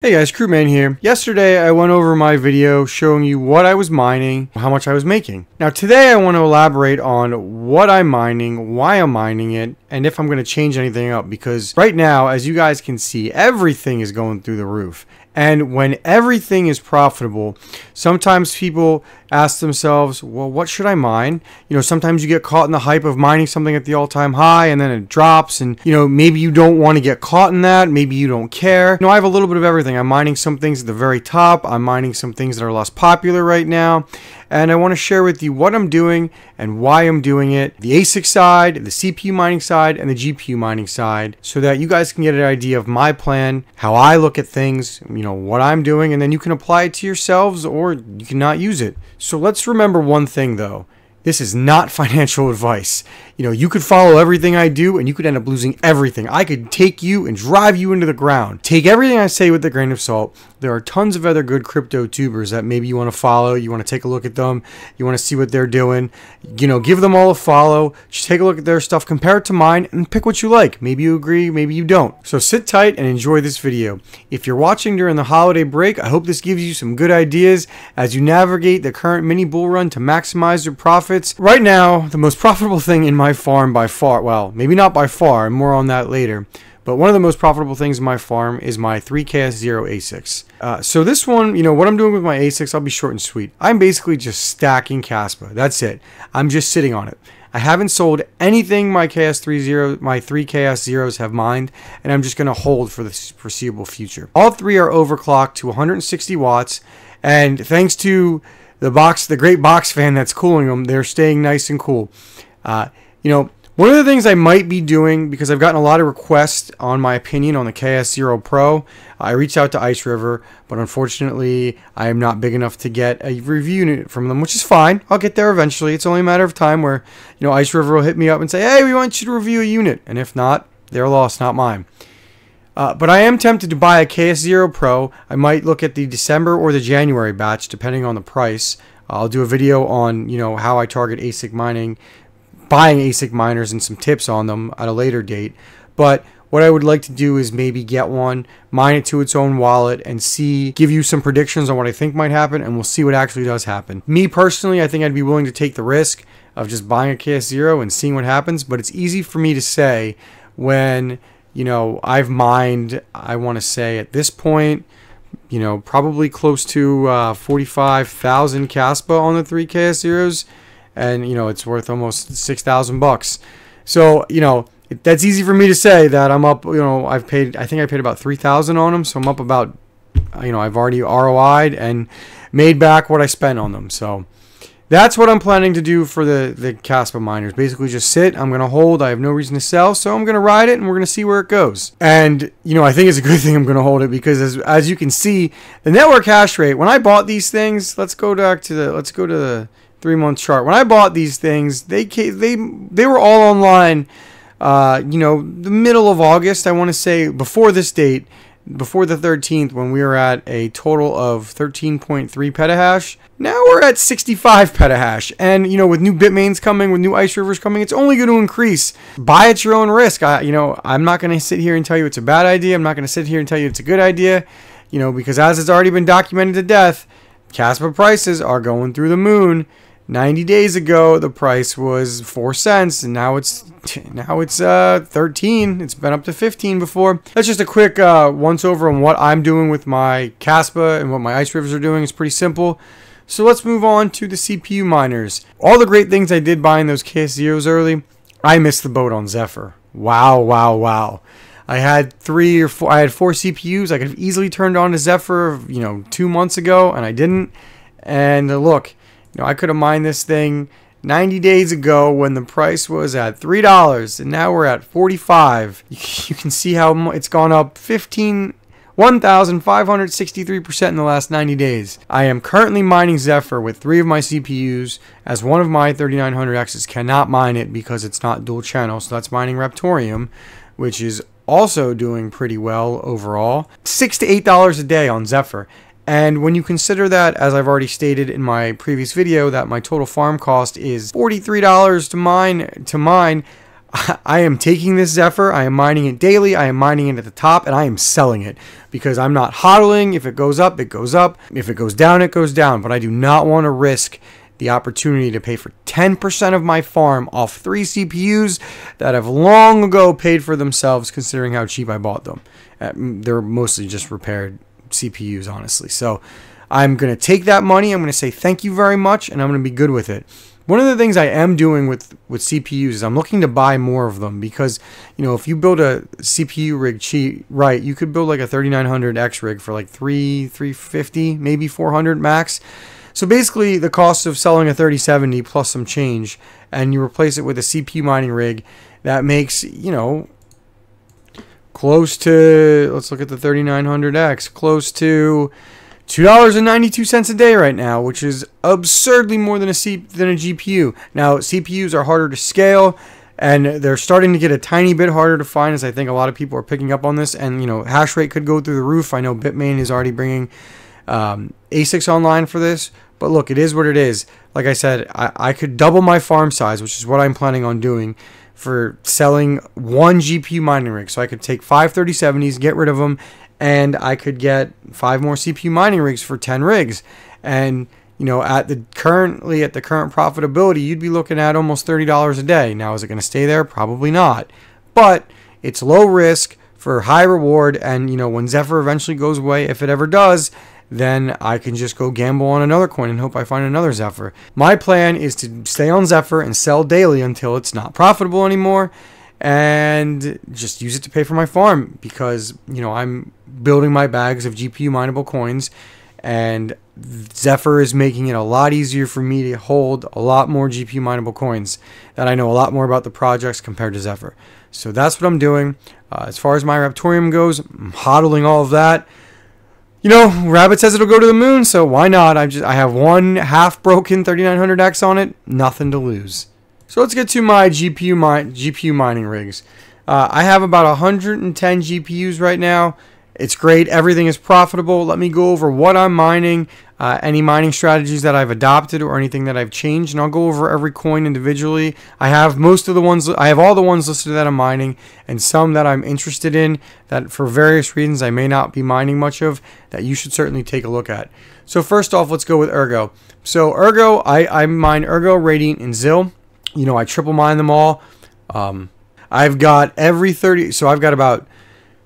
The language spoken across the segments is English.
Hey guys, Crewman here. Yesterday I went over my video showing you what I was mining, how much I was making. Now today I want to elaborate on what I'm mining, why I'm mining it, and if I'm going to change anything up, because right now, as you guys can see, everything is going through the roof. And when everything is profitable, sometimes people ask themselves, well, what should I mine? You know, sometimes you get caught in the hype of mining something at the all-time high and then it drops, and you know, maybe you don't want to get caught in that, maybe you don't care. You know, I have a little bit of everything. I'm mining some things at the very top, I'm mining some things that are less popular right now, and I want to share with you what I'm doing and why I'm doing it, the ASIC side, the CPU mining side, and the GPU mining side, so that you guys can get an idea of my plan, how I look at things, you know, what I'm doing, and then you can apply it to yourselves or you cannot use it. So let's remember one thing though. This is not financial advice. You know, you could follow everything I do and you could end up losing everything. I could take you and drive you into the ground. Take everything I say with a grain of salt. There are tons of other good crypto tubers that maybe you want to follow. You want to take a look at them. You want to see what they're doing. You know, give them all a follow. Just take a look at their stuff, compare it to mine, and pick what you like. Maybe you agree, maybe you don't. So sit tight and enjoy this video. If you're watching during the holiday break, I hope this gives you some good ideas as you navigate the current mini bull run to maximize your profits. Right now, the most profitable thing in my farm by far, well, maybe not by far, more on that later, but one of the most profitable things in my farm is my 3KS0 ASICs. So this one, you know, what I'm doing with my ASICs, I'll be short and sweet. I'm basically just stacking Caspa. That's it. I'm just sitting on it. I haven't sold anything my 3KS0s have mined, and I'm just going to hold for the foreseeable future. All three are overclocked to 160 watts, and thanks to the great box fan that's cooling them, they're staying nice and cool. You know, one of the things I might be doing, because I've gotten a lot of requests on my opinion on the KS0 Pro, I reached out to Ice River, but unfortunately I am not big enough to get a review unit from them, which is fine. I'll get there eventually. It's only a matter of time where, you know, Ice River will hit me up and say, hey, we want you to review a unit. And if not, their loss, not mine. But I am tempted to buy a KS0 Pro. I might look at the December or the January batch, depending on the price. I'll do a video on, you know, how I target ASIC mining, buying ASIC miners, and some tips on them at a later date. But what I would like to do is maybe get one, mine it to its own wallet, and give you some predictions on what I think might happen, and we'll see what actually does happen. Me personally, I think I'd be willing to take the risk of just buying a KS0 and seeing what happens, but it's easy for me to say when, you know, I've mined, I want to say at this point, you know, probably close to 45,000 Caspa on the 3KS0s, and you know, it's worth almost 6,000 bucks. So, you know, that's easy for me to say that I'm up, you know, I think I paid about 3,000 on them, so I'm up about, you know, I've already ROI'd and made back what I spent on them. So that's what I'm planning to do for the Caspa miners. Basically just sit, I'm going to hold, I have no reason to sell, so I'm going to ride it and we're going to see where it goes. And, you know, I think it's a good thing I'm going to hold it, because as you can see, the network hash rate, when I bought these things, let's go to the 3-month chart. When I bought these things, they were all online, you know, the middle of August, I want to say, before this date, before the 13th, when we were at a total of 13.3 petahash. Now we're at 65 petahash. And, you know, with new Bitmains coming, with new Ice Rivers coming, it's only going to increase. Buy at your own risk. You know, I'm not going to sit here and tell you it's a bad idea. I'm not going to sit here and tell you it's a good idea, you know, because as it's already been documented to death, Caspa prices are going through the moon. 90 days ago, the price was 4 cents, and now it's 13. It's been up to 15 before. That's just a quick once over on what I'm doing with my Caspa and what my Ice Rivers are doing. It's pretty simple. So let's move on to the CPU miners. All the great things I did buying those KS0s early, I missed the boat on Zephyr. Wow, wow, wow. I had 4 CPUs. I could have easily turned on to Zephyr, you know, 2 months ago, and I didn't. And look, you know, I could have mined this thing 90 days ago when the price was at $3, and now we're at 45. You can see how it's gone up 1,563% in the last 90 days. I am currently mining Zephyr with 3 of my CPUs, as one of my 3900Xs cannot mine it because it's not dual channel, so that's mining Reptorium, which is also doing pretty well overall. $6 to $8 a day on Zephyr. And when you consider that, as I've already stated in my previous video, that my total farm cost is $43 to mine, I am taking this Zephyr, I am mining it daily, I am mining it at the top, and I am selling it. because I'm not hodling. If it goes up, it goes up. If it goes down, it goes down. But I do not want to risk the opportunity to pay for 10% of my farm off 3 CPUs that have long ago paid for themselves, considering how cheap I bought them. They're mostly just repaired CPUs, honestly. So I'm going to take that money. I'm going to say thank you very much, and I'm going to be good with it. One of the things I am doing with CPUs is I'm looking to buy more of them because, you know, if you build a CPU rig cheap, right, you could build like a 3900X rig for like $350, maybe $400 max. So basically the cost of selling a 3070 plus some change, and you replace it with a CPU mining rig that makes, you know, close to, let's look at the 3900X, close to $2.92 a day right now, which is absurdly more than a GPU. Now, CPUs are harder to scale, and they're starting to get a tiny bit harder to find, as I think a lot of people are picking up on this. And, you know, hash rate could go through the roof. I know Bitmain is already bringing ASICs online for this. But look, it is what it is. Like I said, I could double my farm size, which is what I'm planning on doing, for selling 1 GPU mining rig. So I could take 5 3070s, get rid of them, and I could get 5 more CPU mining rigs for 10 rigs. And, you know, currently at the current profitability, you'd be looking at almost $30 a day. Now, is it going to stay there? Probably not. But it's low risk for high reward. And, you know, when Zephyr eventually goes away, if it ever does, then I can just go gamble on another coin and hope I find another Zephyr. My plan is to stay on Zephyr and sell daily until it's not profitable anymore, and just use it to pay for my farm, because, you know, I'm building my bags of GPU mineable coins, and Zephyr is making it a lot easier for me to hold a lot more GPU mineable coins, that I know a lot more about the projects compared to Zephyr. So that's what I'm doing. As far as my Raptorium goes, I'm hodling all of that. You know, Rabbit says it'll go to the moon, so why not? I have one half-broken 3900X on it, nothing to lose. So let's get to my GPU mining rigs. I have about 110 GPUs right now. It's great. Everything is profitable. Let me go over what I'm mining, any mining strategies that I've adopted or anything that I've changed, and I'll go over every coin individually. I have all the ones listed that I'm mining, and some that I'm interested in that for various reasons I may not be mining much of, that you should certainly take a look at. So first off, let's go with Ergo. So Ergo, I mine Ergo, Radiant, and Zil. You know, I triple mine them all. I've got every 30, so I've got about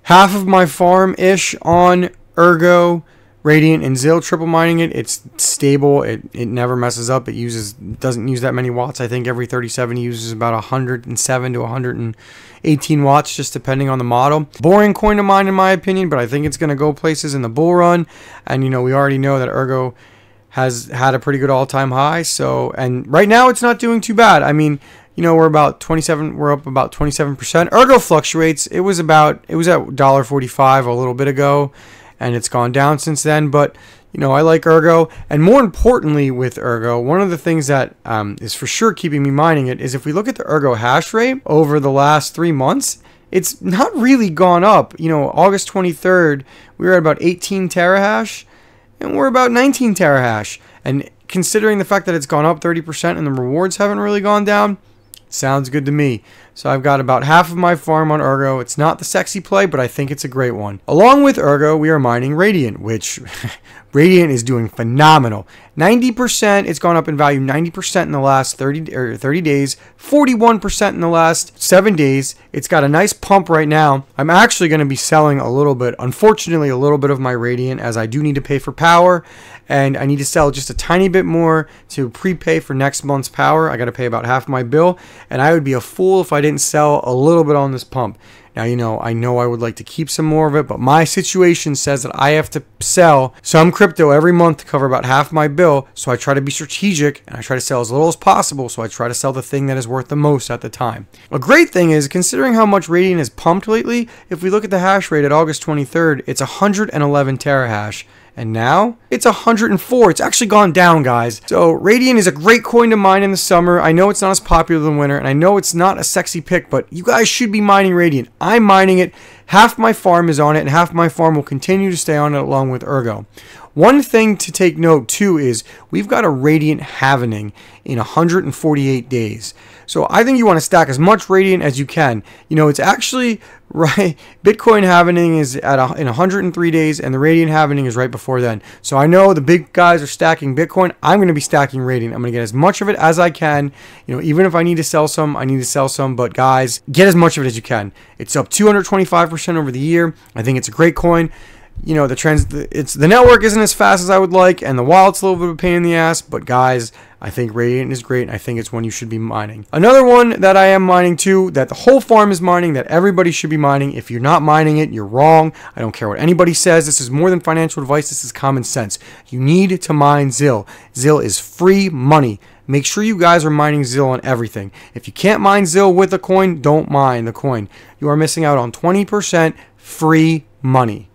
half of my farm-ish on Ergo, Radiant, and Zil, triple mining it. It's stable. It never messes up. It doesn't use that many watts. I think every 3070 uses about 107 to 118 watts, just depending on the model. Boring coin to mine, in my opinion, but I think it's going to go places in the bull run. And, you know, we already know that Ergo has had a pretty good all-time high. So, and right now it's not doing too bad. I mean, you know, we're up about 27%. Ergo fluctuates. It was at $1.45 a little bit ago, and it's gone down since then. But, you know, I like Ergo. And more importantly with Ergo, one of the things that is for sure keeping me mining it is if we look at the Ergo hash rate over the last 3 months, it's not really gone up. You know, August 23rd, we were at about 18 terahash, and we're about 19 terahash. And considering the fact that it's gone up 30% and the rewards haven't really gone down, sounds good to me. So I've got about half of my farm on Ergo. It's not the sexy play, but I think it's a great one. Along with Ergo, we are mining Radiant, which Radiant is doing phenomenal. 90%, it's gone up in value 90% in the last 30 days, 41% in the last 7 days. It's got a nice pump right now. I'm actually going to be selling a little bit, unfortunately, a little bit of my Radiant, as I do need to pay for power, and I need to sell just a tiny bit more to prepay for next month's power. I got to pay about half my bill, and I would be a fool if I didn't sell a little bit on this pump. Now, you know I would like to keep some more of it, but my situation says that I have to sell some crypto every month to cover about half my bill, so I try to be strategic, and I try to sell as little as possible, so I try to sell the thing that is worth the most at the time. A great thing is, considering how much Radiant has pumped lately, if we look at the hash rate at August 23rd, it's 111 terahash. And now it's 104. It's actually gone down, guys. So Radiant is a great coin to mine in the summer. I know it's not as popular in winter, and I know it's not a sexy pick, but you guys should be mining Radiant. I'm mining it. Half my farm is on it, and half my farm will continue to stay on it along with Ergo. One thing to take note too is we've got a radiant halvening in 148 days. So I think you want to stack as much radiant as you can. You know, it's actually right. Bitcoin halvening is in 103 days, and the radiant halvening is right before then. So I know the big guys are stacking Bitcoin. I'm going to be stacking radiant. I'm going to get as much of it as I can. You know, even if I need to sell some, I need to sell some. But guys, get as much of it as you can. It's up 225% over the year. I think it's a great coin. You know, the network isn't as fast as I would like, and the wallet's a little bit of a pain in the ass, but guys, I think Radiant is great, and I think it's one you should be mining. Another one that I am mining too, that the whole farm is mining, that everybody should be mining. If you're not mining it, you're wrong. I don't care what anybody says. This is more than financial advice. This is common sense. You need to mine ZIL. ZIL is free money. Make sure you guys are mining ZIL on everything. If you can't mine ZIL with a coin, don't mine the coin. You are missing out on 20% free money.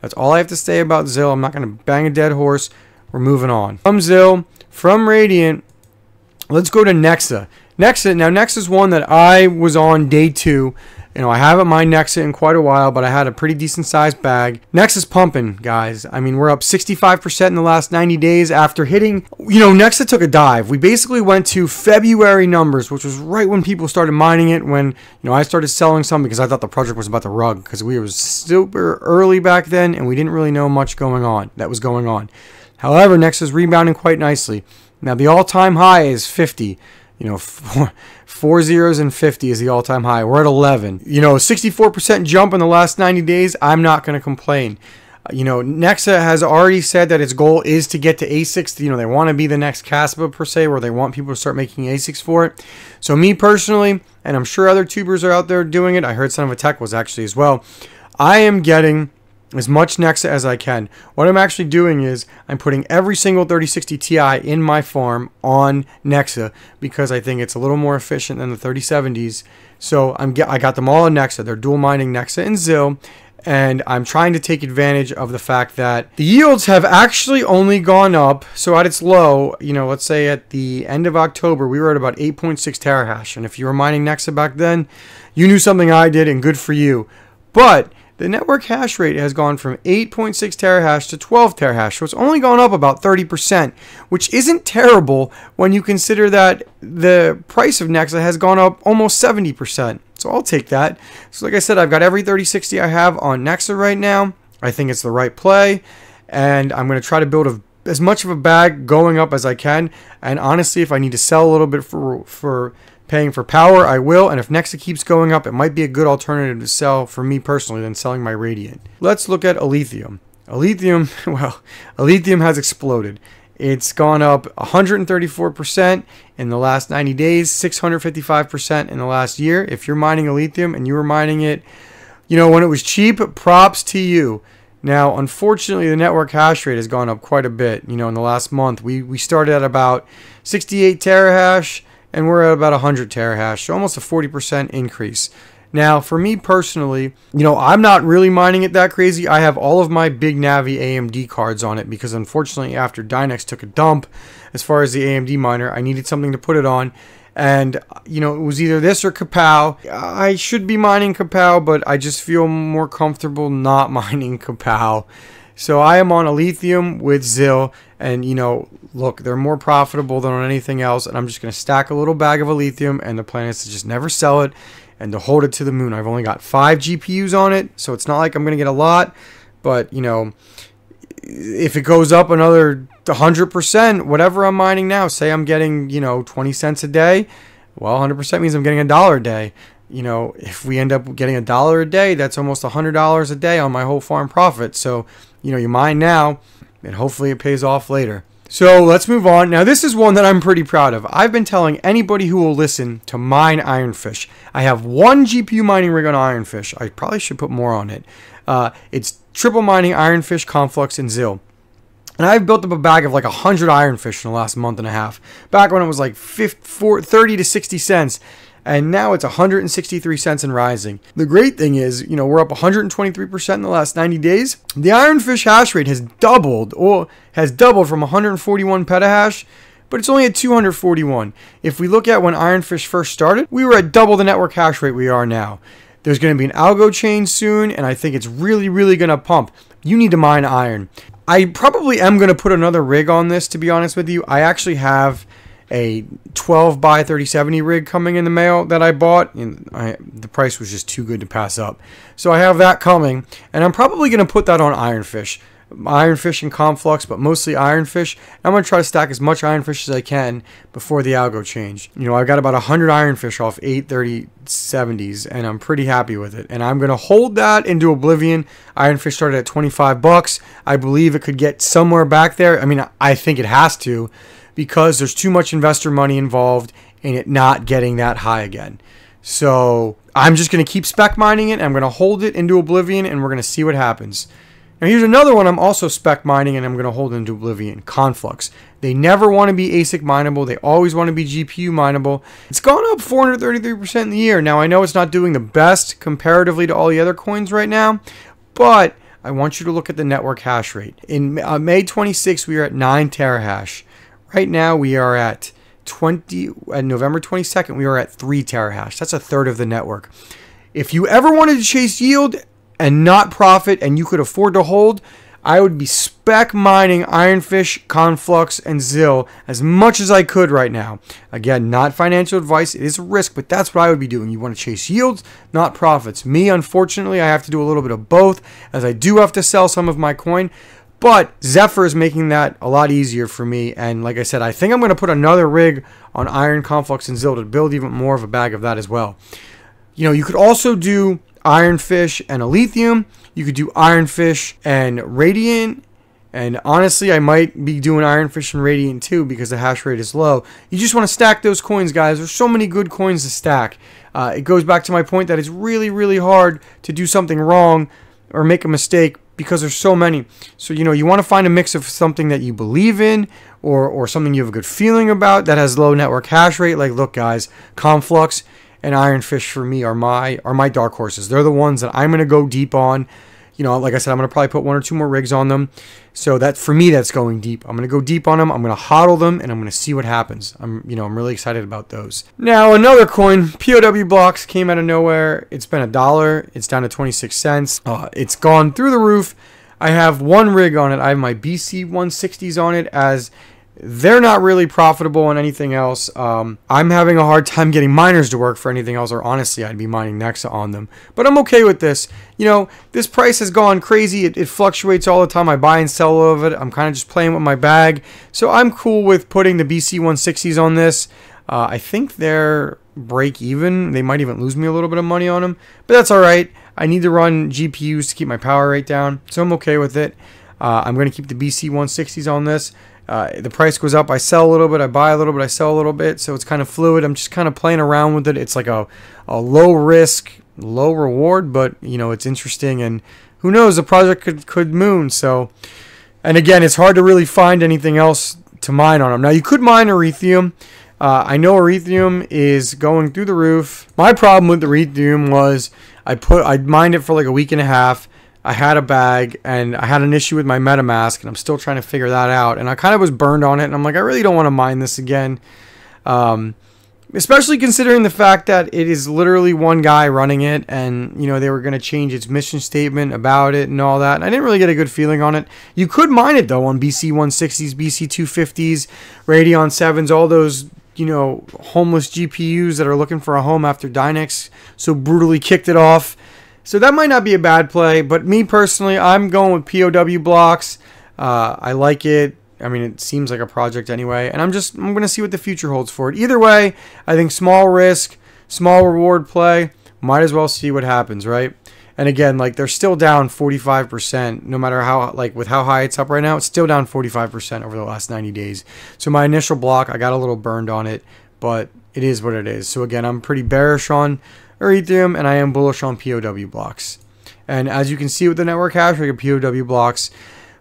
That's all I have to say about ZIL. I'm not going to bang a dead horse. We're moving on. From ZIL, from Radiant, let's go to Nexa. Nexa is one that I was on day 2. You know, I haven't mined Nexa in quite a while, but I had a pretty decent sized bag. Nexa's pumping, guys. I mean, we're up 65% in the last 90 days after hitting, you know, Nexa took a dive. We basically went to February numbers, which was right when people started mining it, when, you know, I started selling some because I thought the project was about to rug, because we were super early back then and we didn't really know much that was going on. However, Nexa's rebounding quite nicely. Now, the all-time high is 50. You know, four zeros and 50 is the all-time high. We're at 11. You know, 64% jump in the last 90 days. I'm not going to complain. You know, Nexa has already said that its goal is to get to ASICs. You know, they want to be the next Caspa per se, where they want people to start making ASICs for it. So me personally, and I'm sure other tubers are out there doing it. I heard Son of a Tech was actually as well. I am getting as much Nexa as I can. What I'm actually doing is I'm putting every single 3060 Ti in my farm on Nexa because I think it's a little more efficient than the 3070s. So I got them all on Nexa. They're dual mining Nexa and ZIL, and I'm trying to take advantage of the fact that the yields have actually only gone up. So at its low, you know, let's say at the end of October, we were at about 8.6 terahash. And if you were mining Nexa back then, you knew something I did, and good for you. But the network hash rate has gone from 8.6 terahash to 12 terahash, so it's only gone up about 30%, which isn't terrible when you consider that the price of Nexa has gone up almost 70%. So I'll take that. So like I said, I've got every 3060 I have on Nexa right now. I think it's the right play, and I'm going to try to build as much of a bag going up as I can. And honestly, if I need to sell a little bit for paying for power, I will, and if Nexa keeps going up, it might be a good alternative to sell for me personally than selling my Radiant. Let's look at Alethioum. Alethioum has exploded. It's gone up 134% in the last 90 days, 655% in the last year. If you're mining Alethioum and you were mining it, you know, when it was cheap, props to you. Now, unfortunately, the network hash rate has gone up quite a bit. You know, in the last month, we started at about 68 terahash, and we're at about 100 terahash, so almost a 40% increase. Now, for me personally, you know, I'm not really mining it that crazy. I have all of my big Navi AMD cards on it because unfortunately after Dynex took a dump as far as the AMD miner, I needed something to put it on. And, you know, it was either this or Kapow. I should be mining Kapow, but I just feel more comfortable not mining Kapow. So I am on Alethioum with ZIL, and, you know, look, they're more profitable than on anything else, and I'm just going to stack a little bag of Alethioum, and the plan is to just never sell it and to hold it to the moon. I've only got 5 GPUs on it, so it's not like I'm going to get a lot, but, you know, if it goes up another 100%, whatever I'm mining now, say I'm getting, you know, 20 cents a day, well, 100% means I'm getting $1 a day. You know, if we end up getting $1 a day, that's almost $100 a day on my whole farm profit. So, you know, you mine now, and hopefully it pays off later. So let's move on. Now, this is one that I'm pretty proud of. I've been telling anybody who will listen to mine Ironfish. I have 1 GPU mining rig on Ironfish. I probably should put more on it. It's triple mining Ironfish, Conflux, and ZIL. And I've built up a bag of like 100 Ironfish in the last month and a half. Back when it was like 30 to 60 cents. And now it's 163 cents and rising. The great thing is, you know, we're up 123% in the last 90 days. The Ironfish hash rate has doubled from 141 petahash, but it's only at 241. If we look at when Ironfish first started, we were at double the network hash rate we are now. There's going to be an algo change soon, and I think it's really, really going to pump. You need to mine iron. I probably am going to put another rig on this, to be honest with you. I actually have a 12 by 3070 rig coming in the mail that I bought, and the price was just too good to pass up. So I have that coming, and I'm probably going to put that on Ironfish. Ironfish and Conflux, but mostly Ironfish. I'm going to try to stack as much Ironfish as I can before the algo change. You know, I got about 100 Ironfish off 83070s, and I'm pretty happy with it. And I'm going to hold that into oblivion. Ironfish started at 25 bucks. I believe it could get somewhere back there. I mean, I think it has to, because there's too much investor money involved in it not getting that high again. So I'm just going to keep spec mining it. I'm going to hold it into oblivion, and we're going to see what happens. Now here's another one I'm also spec mining, and I'm going to hold into oblivion. Conflux. They never want to be ASIC mineable. They always want to be GPU mineable. It's gone up 433% in the year. Now I know it's not doing the best comparatively to all the other coins right now, but I want you to look at the network hash rate. In May 26th, we are at 9 terahash. Right now we are at November 22nd, we are at 3 terahash. That's a third of the network. If you ever wanted to chase yield and not profit, and you could afford to hold, I would be spec mining Ironfish, Conflux, and Zill as much as I could right now. Again, not financial advice. It is a risk, but that's what I would be doing. You want to chase yields, not profits. Me, unfortunately, I have to do a little bit of both, as I do have to sell some of my coin. But Zephyr is making that a lot easier for me. And like I said, I think I'm going to put another rig on Iron, Conflux, and Zill to build even more of a bag of that as well. You know, you could also do Ironfish and Lithium. You could do Ironfish and Radiant. And honestly, I might be doing Ironfish and Radiant too, because the hash rate is low. You just want to stack those coins, guys. There's so many good coins to stack. It goes back to my point that it's really, really hard to do something wrong or make a mistake, because there's so many. So, you know, you want to find a mix of something that you believe in, or something you have a good feeling about that has low network hash rate. Like, look, guys, Conflux and Ironfish for me are my dark horses. They're the ones that I'm going to go deep on. You know, like I said, I'm going to probably put 1 or 2 more rigs on them. So that, for me, that's going deep. I'm going to go deep on them. I'm going to hodl them, and I'm going to see what happens. I'm really excited about those. Now, another coin, POW blocks, came out of nowhere. It's been $1. It's down to 26 cents. It's gone through the roof. I have 1 rig on it. I have my BC 160s on it, as they're not really profitable on anything else. I'm having a hard time getting miners to work for anything else, or honestly, I'd be mining Nexa on them. But I'm okay with this. You know, this price has gone crazy. It fluctuates all the time. I buy and sell of it. I'm kind of just playing with my bag. So I'm cool with putting the BC 160s on this. I think they're break even. They might even lose me a little bit of money on them, but that's all right. I need to run GPUs to keep my power rate down, so I'm okay with it. I'm going to keep the BC 160s on this. The price goes up, I sell a little bit, I buy a little bit, I sell a little bit, so it's kind of fluid. I'm just kind of playing around with it. It's like a low risk, low reward, but you know, it's interesting, and who knows, the project could moon. So, and again, it's hard to really find anything else to mine on them. Now, you could mine Ethereum. I know Ethereum is going through the roof. My problem with the Ethereum was I mined it for like a week and a half. I had a bag, and I had an issue with my MetaMask, and I'm still trying to figure that out. And I kind of was burned on it, and I'm like, I really don't want to mine this again. Especially considering the fact that it is literally one guy running it, and, you know, they were going to change its mission statement about it and all that. And I didn't really get a good feeling on it. You could mine it, though, on BC 160s, BC 250s, Radeon 7s, all those, you know, homeless GPUs that are looking for a home after Dynex so brutally kicked it off. So that might not be a bad play, but me personally, I'm going with POW blocks. I like it. I mean, it seems like a project anyway, and I'm going to see what the future holds for it. Either way, I think small risk, small reward play. Might as well see what happens, right? And again, like, they're still down 45%, no matter how, like, with how high it's up right now, it's still down 45% over the last 90 days. So my initial block, I got a little burned on it, but it is what it is. So again, I'm pretty bearish on Ethereum, and I am bullish on POW blocks. And as you can see with the network hash rate of POW blocks,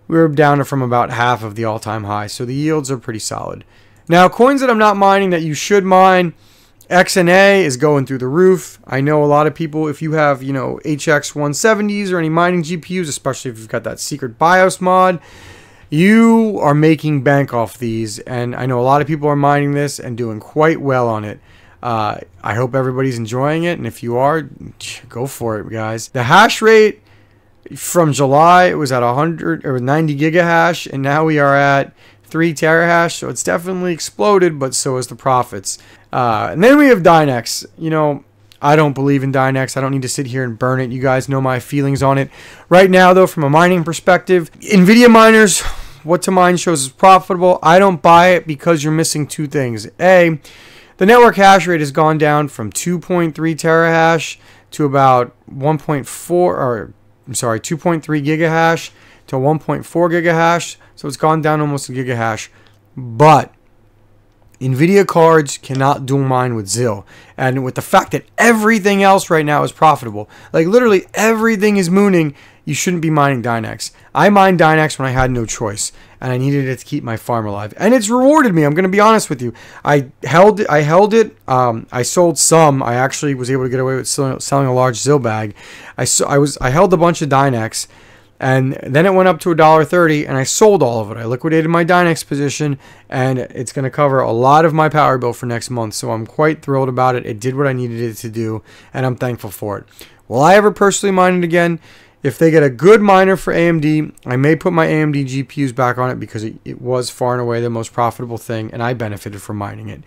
we're down from about half of the all-time high. So the yields are pretty solid. Now, coins that I'm not mining that you should mine, XNA is going through the roof. I know a lot of people, if you have, you know, HX 170s or any mining GPUs, especially if you've got that secret BIOS mod, you are making bank off these. And I know a lot of people are mining this and doing quite well on it. I hope everybody's enjoying it, and if you are, go for it, guys. The hash rate From July, it was at 100 or 90 gigahash, and now we are at 3 terahash. So it's definitely exploded, but so is the profits. And then we have Dynex. You know, I don't believe in Dynex. I don't need to sit here and burn it. You guys know my feelings on it. Right now, though, from a mining perspective, NVIDIA miners, what to mine shows is profitable. I don't buy it because you're missing two things. A, the network hash rate has gone down from 2.3 terahash to about 2.3 gigahash to 1.4 gigahash. So it's gone down almost a gigahash. But NVIDIA cards cannot dual mine with ZIL. And with the fact that everything else right now is profitable, like literally everything is mooning, you shouldn't be mining Dynex. I mined Dynex when I had no choice, and I needed it to keep my farm alive. And it's rewarded me. I'm going to be honest with you. I held it. I sold some. I actually was able to get away with selling a large ZIL bag. I held a bunch of Dynex, and then it went up to $1.30, and I sold all of it. I liquidated my Dynex position, and it's going to cover a lot of my power bill for next month. So I'm quite thrilled about it. It did what I needed it to do, and I'm thankful for it. Will I ever personally mine it again? If they get a good miner for AMD, I may put my AMD GPUs back on it because it was far and away the most profitable thing, and I benefited from mining it.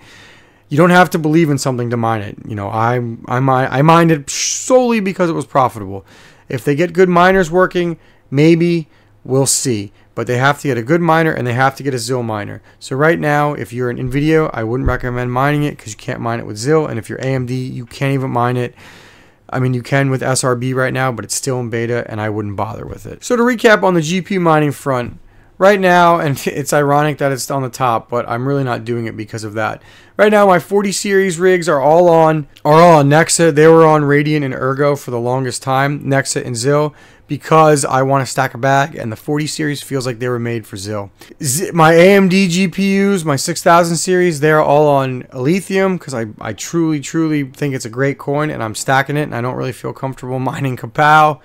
You don't have to believe in something to mine it. You know, I mined it solely because it was profitable. If they get good miners working, maybe we'll see. But they have to get a good miner, and they have to get a ZIL miner. So right now, if you're an NVIDIA, I wouldn't recommend mining it because you can't mine it with ZIL. And if you're AMD, you can't even mine it. I mean, you can with SRB right now, but it's still in beta, and I wouldn't bother with it. So to recap on the GPU mining front, right now, and it's ironic that it's on the top, but I'm really not doing it because of that. Right now, my 40 series rigs are all on Nexa. They were on Radiant and Ergo for the longest time, Nexa and ZIL, because I want to stack a bag, and the 40 series feels like they were made for ZIL. My AMD GPUs, my 6000 series, they're all on Lithium because I truly think it's a great coin, and I'm stacking it, and I don't really feel comfortable mining Kapow.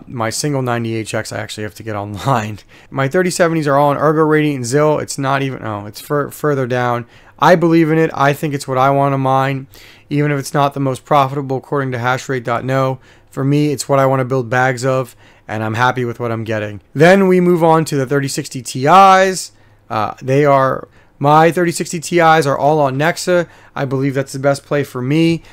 My single 90HX I actually have to get online. My 3070s are all on Ergo, Radiant, and ZIL. It's not even, no, it's further down. I believe in it. I think it's what I want to mine, even if it's not the most profitable according to hashrate.no. For me, it's what I want to build bags of, and I'm happy with what I'm getting. Then we move on to the 3060 Ti's. My 3060 Ti's are all on Nexa. I believe that's the best play for me.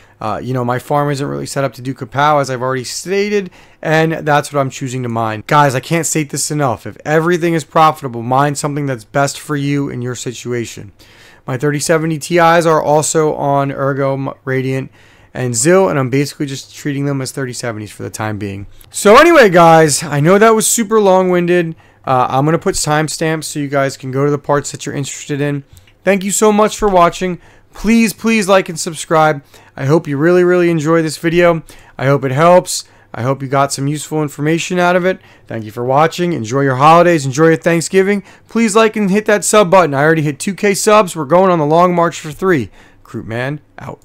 You know, my farm isn't really set up to do Kapow, as I've already stated, and that's what I'm choosing to mine. Guys, I can't state this enough. If everything is profitable, mine something that's best for you in your situation. My 3070 Ti's are also on Ergo, Radiant, and ZIL, and I'm basically just treating them as 3070s for the time being. So anyway, guys, I know that was super long-winded. I'm going to put timestamps so you guys can go to the parts that you're interested in. Thank you so much for watching. Please like and subscribe. I hope you really enjoy this video. I hope it helps. I hope you got some useful information out of it. Thank you for watching. Enjoy your holidays. Enjoy your Thanksgiving. Please like and hit that sub button. I already hit 2K subs. We're going on the long march for 3. Croup Man, out.